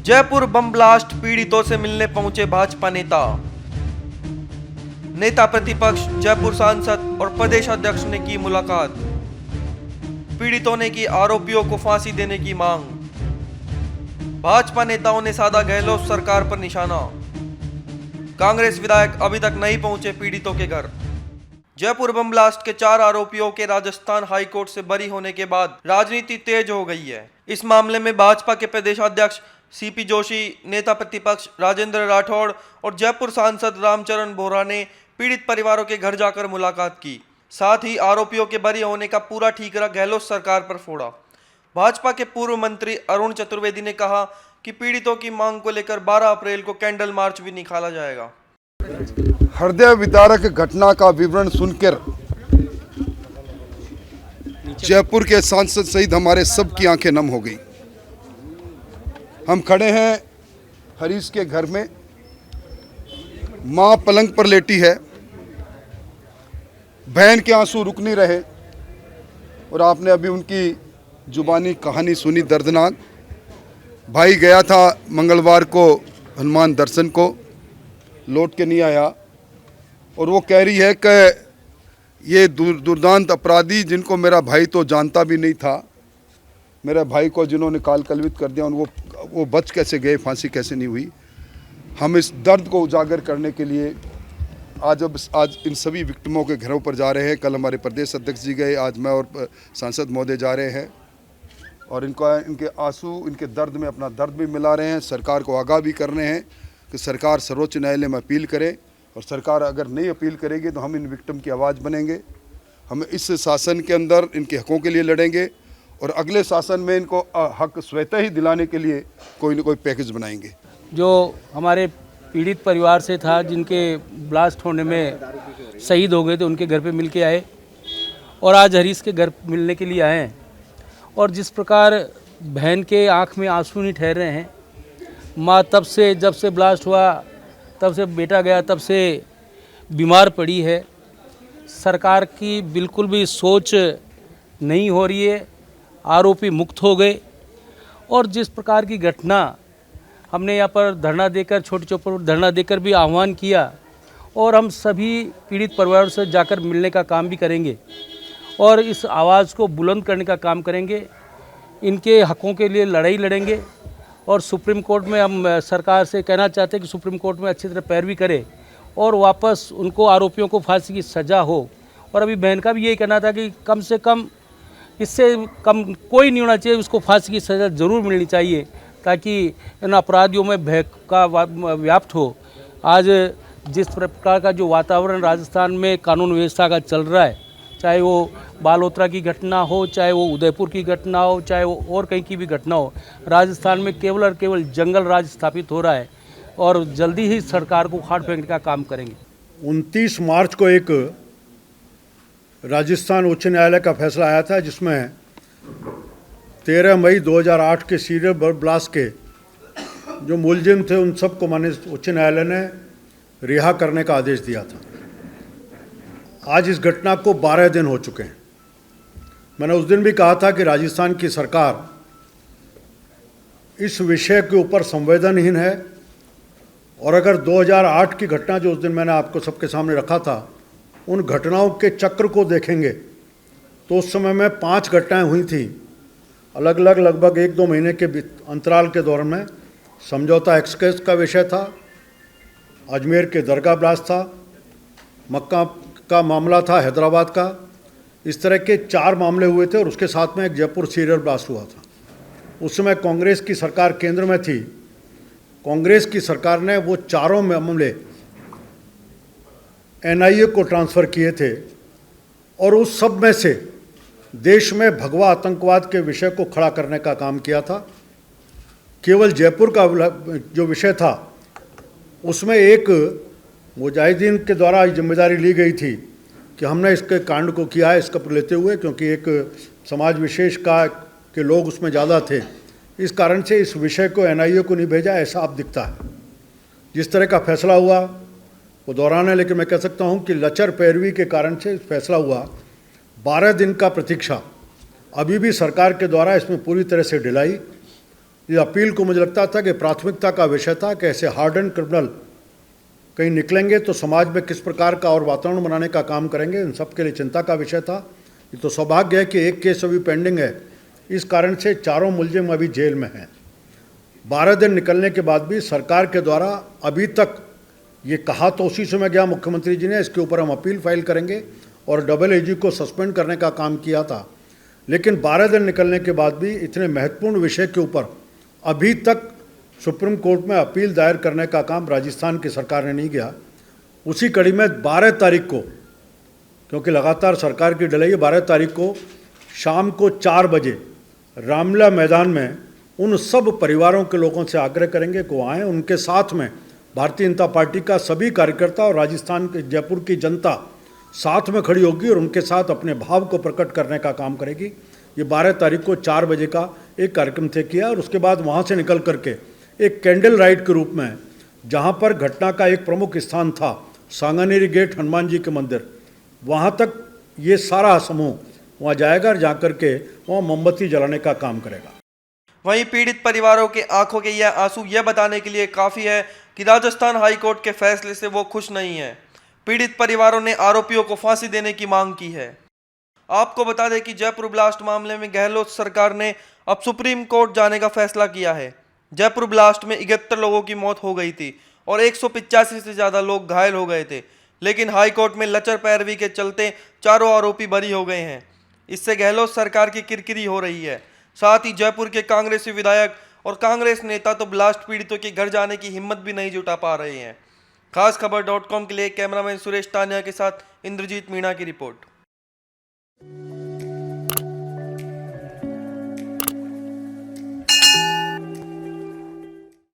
Jaipur bomb blast पीड़ितों से मिलने पहुंचे भाजपा नेता प्रतिपक्ष जयपुर सांसद और प्रदेश अध्यक्ष ने की मुलाकात। पीड़ितों ने की आरोपियों को फांसी देने की मांग। भाजपा नेताओं ने साधा गहलोत सरकार पर निशाना। कांग्रेस विधायक अभी तक नहीं पहुंचे पीड़ितों के घर। जयपुर बम ब्लास्ट के 4 आरोपियों के राजस्थान हाईकोर्ट से बरी होने के बाद राजनीति तेज हो गई है। इस मामले में भाजपा के प्रदेश अध्यक्ष सीपी जोशी, नेता प्रतिपक्ष राजेंद्र राठौड़ और जयपुर सांसद रामचरण बोहरा ने पीड़ित परिवारों के घर जाकर मुलाकात की। साथ ही आरोपियों के बरी होने का पूरा ठीकरा गहलोत सरकार पर फोड़ा। भाजपा के पूर्व मंत्री अरुण चतुर्वेदी ने कहा कि पीड़ितों की मांग को लेकर 12 अप्रैल को कैंडल मार्च भी निकाला जाएगा। हृदय विदारक घटना का विवरण सुनकर जयपुर के सांसद सहित हमारे सबकी आंखें नम हो गई। हम खड़े हैं हरीश के घर में, मां पलंग पर लेटी है, बहन के आंसू रुक नहीं रहे और आपने अभी उनकी जुबानी कहानी सुनी दर्दनाक। भाई गया था मंगलवार को हनुमान दर्शन को, लौट के नहीं आया और वो कह रही है कि ये दुर्दांत अपराधी जिनको मेरा भाई तो जानता भी नहीं था, मेरे भाई को जिन्होंने काल कलवित कर दिया, वो बच कैसे गए, फांसी कैसे नहीं हुई। हम इस दर्द को उजागर करने के लिए आज इन सभी विक्टिमों के घरों पर जा रहे हैं। कल हमारे प्रदेश अध्यक्ष जी गए, आज मैं और सांसद महोदय जा रहे हैं और इनके आंसू, इनके दर्द में अपना दर्द भी मिला रहे हैं। सरकार को आगाह भी कर रहे हैं कि सरकार सर्वोच्च न्यायालय में अपील करे और सरकार अगर नहीं अपील करेगी तो हम इन विक्टिम की आवाज़ बनेंगे। हम इस शासन के अंदर इनके हकों के लिए लड़ेंगे और अगले शासन में इनको हक स्वतः ही दिलाने के लिए कोई न कोई पैकेज बनाएंगे। जो हमारे पीड़ित परिवार से था, जिनके ब्लास्ट होने में शहीद हो गए थे, उनके घर पे मिल के आए और आज हरीश के घर मिलने के लिए आए हैं। और जिस प्रकार बहन के आंख में आंसू नहीं ठहर रहे हैं, माँ तब से जब से ब्लास्ट हुआ, तब से बेटा गया, तब से बीमार पड़ी है। सरकार की बिल्कुल भी सोच नहीं हो रही है। आरोपी मुक्त हो गए और जिस प्रकार की घटना हमने यहाँ पर धरना देकर, छोटे चौपर धरना देकर भी आह्वान किया और हम सभी पीड़ित परिवारों से जाकर मिलने का काम भी करेंगे और इस आवाज़ को बुलंद करने का काम करेंगे। इनके हकों के लिए लड़ाई लड़ेंगे और सुप्रीम कोर्ट में हम सरकार से कहना चाहते हैं कि सुप्रीम कोर्ट में अच्छी तरह पैरवी करे और वापस उनको, आरोपियों को फांसी की सज़ा हो। और अभी बहन का भी यही कहना था कि कम से कम इससे कम कोई नहीं होना चाहिए, उसको फांसी की सज़ा ज़रूर मिलनी चाहिए ताकि इन अपराधियों में भय का व्याप्त हो। आज जिस प्रकार का जो वातावरण राजस्थान में कानून व्यवस्था का चल रहा है, चाहे वो बालोतरा की घटना हो, चाहे वो उदयपुर की घटना हो, चाहे वो और कहीं की भी घटना हो, राजस्थान में केवल और केवल जंगल राज स्थापित हो रहा है और जल्दी ही सरकार को उखाड़ फेंकने का काम करेंगे। 29 मार्च को एक राजस्थान उच्च न्यायालय का फैसला आया था जिसमें 13 मई 2008 के सीरियल ब्लास्ट के जो मुलजिम थे उन सबको माननीय उच्च न्यायालय ने रिहा करने का आदेश दिया था। आज इस घटना को 12 दिन हो चुके हैं। मैंने उस दिन भी कहा था कि राजस्थान की सरकार इस विषय के ऊपर संवेदनहीन है और अगर 2008 की घटना जो उस दिन मैंने आपको सबके सामने रखा था, उन घटनाओं के चक्र को देखेंगे तो उस समय में 5 घटनाएं हुई थी अलग अलग, लगभग 1-2 महीने के अंतराल के दौरान में। समझौता एक्सप्रेस का विषय था, अजमेर के दरगाह ब्लास्ट था, मक्का का मामला था, हैदराबाद का। इस तरह के 4 मामले हुए थे और उसके साथ में एक जयपुर सीरियल ब्लास्ट हुआ था। उस समय कांग्रेस की सरकार केंद्र में थी। कांग्रेस की सरकार ने वो चारों मामले एनआईए को ट्रांसफ़र किए थे और उस सब में से देश में भगवा आतंकवाद के विषय को खड़ा करने का काम किया था। केवल जयपुर का जो विषय था उसमें एक मुजाहिदीन के द्वारा जिम्मेदारी ली गई थी कि हमने इसके कांड को किया है, इसका लेते हुए, क्योंकि एक समाज विशेष का के लोग उसमें ज़्यादा थे। इस कारण से इस विषय को एनआईए को नहीं भेजा, ऐसा अब दिखता है। जिस तरह का फैसला हुआ वो दौरान है, लेकिन मैं कह सकता हूँ कि लचर पैरवी के कारण से फैसला हुआ। 12 दिन का प्रतीक्षा, अभी भी सरकार के द्वारा इसमें पूरी तरह से ढिलाई इस अपील को मुझे लगता था कि प्राथमिकता का विषय था कि ऐसे हार्डन क्रिमिनल कहीं निकलेंगे तो समाज में किस प्रकार का और वातावरण बनाने का काम करेंगे, इन सब के लिए चिंता का विषय था। ये तो सौभाग्य है कि एक केस अभी पेंडिंग है, इस कारण से चारों मुलजिम अभी जेल में हैं। 12 दिन निकलने के बाद भी सरकार के द्वारा अभी तक ये कहा तो उसी समय गया मुख्यमंत्री जी ने, इसके ऊपर हम अपील फाइल करेंगे और डबल एजी को सस्पेंड करने का काम किया था, लेकिन 12 दिन निकलने के बाद भी इतने महत्वपूर्ण विषय के ऊपर अभी तक सुप्रीम कोर्ट में अपील दायर करने का काम राजस्थान की सरकार ने नहीं किया। उसी कड़ी में 12 तारीख को, क्योंकि लगातार सरकार की डलाई है, 12 तारीख को शाम को 4 बजे रामलीला मैदान में उन सब परिवारों के लोगों से आग्रह करेंगे कि वो आएँ। उनके साथ में भारतीय जनता पार्टी का सभी कार्यकर्ता और राजस्थान के जयपुर की जनता साथ में खड़ी होगी और उनके साथ अपने भाव को प्रकट करने का काम करेगी। ये 12 तारीख को 4 बजे का एक कार्यक्रम तय किया और उसके बाद वहाँ से निकल करके एक कैंडल राइड के रूप में, जहाँ पर घटना का एक प्रमुख स्थान था सांगानेरी गेट हनुमान जी के मंदिर, वहाँ तक ये सारा समूह वहाँ जाएगा और जा करके वहाँ मोमबत्ती जलाने का काम करेगा। वहीं पीड़ित परिवारों के आंखों के यह आंसू यह बताने के लिए काफ़ी है कि राजस्थान हाई कोर्ट के फैसले से वो खुश नहीं है। पीड़ित परिवारों ने आरोपियों को फांसी देने की मांग की है। आपको बता दें कि जयपुर ब्लास्ट मामले में गहलोत सरकार ने अब सुप्रीम कोर्ट जाने का फैसला किया है। जयपुर ब्लास्ट में 71 लोगों की मौत हो गई थी और 185 से ज़्यादा लोग घायल हो गए थे, लेकिन हाई कोर्ट में लचर पैरवी के चलते चारों आरोपी बरी हो गए हैं। इससे गहलोत सरकार की किरकिरी हो रही है। साथ ही जयपुर के कांग्रेसी विधायक और कांग्रेस नेता तो ब्लास्ट पीड़ितों के घर जाने की हिम्मत भी नहीं जुटा पा रहे हैं। खास खबर .com के लिए कैमरामैन सुरेश तानिया के साथ इंद्रजीत मीणा की रिपोर्ट।